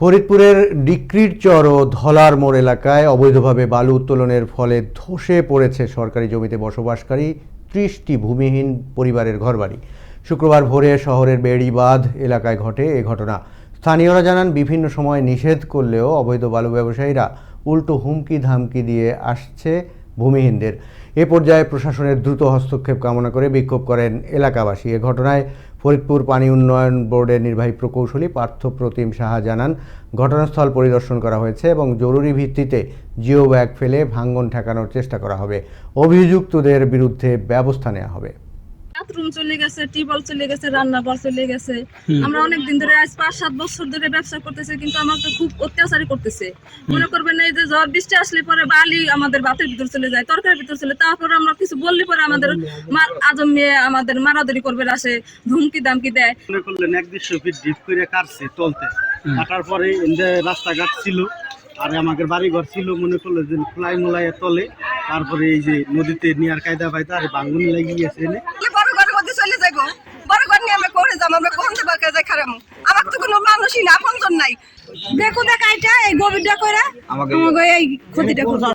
ফরিদপুরের ডিক্রির চর ও ধলার মোড় এলাকায় অবৈধভাবে বালু উত্তোলনের ফলে ধসে পড়েছে সরকারি জমিতে বসবাসকারী ৩০টি ভূমিহীন পরিবারের ঘরবাড়ি। শুক্রবার ভোরে শহরের বেড়িবাঁধ এলাকায় ঘটে এ ঘটনা। স্থানীয়রা জানান, বিভিন্ন সময় নিষেধ করলেও অবৈধ বালু ব্যবসায়ীরা উল্টো হুমকি ধামকি দিয়ে আসছে ভূমিহীনদের। এ পর্যায়ে প্রশাসনের দ্রুত হস্তক্ষেপ কামনা করে বিক্ষোভ করেন এলাকাবাসী। এ ঘটনায় ফরিদপুর পানি উন্নয়ন বোর্ডের নির্বাহী প্রকৌশলী পার্থপ্রতিম সাহা জানান, ঘটনাস্থল পরিদর্শন করা হয়েছে এবং জরুরি ভিত্তিতে জিও ব্যাগ ফেলে ভাঙন ঠেকানোর চেষ্টা করা হবে। অভিযুক্তদের বিরুদ্ধে ব্যবস্থা নেওয়া হবে। বাথরুম চলে গেছে, টিউবওয়েল চলে গেছে, রান্নাঘর চলে গেছে। আমরা অনেকদিন ধরে আজ ৫-৭ বছর ধরে ব্যবসা করতেছি, কিন্তু আমাকে খুব অত্যাচারী করতেছে। মনে করবেন এই যে ঝড় বৃষ্টি আসলে পরে বালি আমাদের ভাতের ভিতর চলে যায়, তরকারির ভিতর চলে, তারপরে আমরা কিছু বললে পরে আমাদের আজম মেয়ে আমাদের মারামারি করবে, আসে ধুমকি দামকি দেয়। মনে করলেন ১-১৫০ ফিট ডিপ করে কাটছে তলতে, কাটার পরে রাস্তাঘাট ছিল আর আমাদের বাড়িঘর ছিল, মনে করলো যে ফ্লাই মোলাই তলে, তারপরে এই যে নদীতে নেওয়ার কায়দা পাইতে আর ভাঙন লেগে গেছে। বড় ঘরের মধ্যে চলে যাবো, বড় ঘর নিয়ে আমরা করে যাবো, আমরা কোন বাঁকা যাই খারাপ। আমার তো কোনো মানুষই না, আপনজন নাই। দেখো দেখ এইটা এই গভীরটা করে আমাকে এই ক্ষতিটা করবো।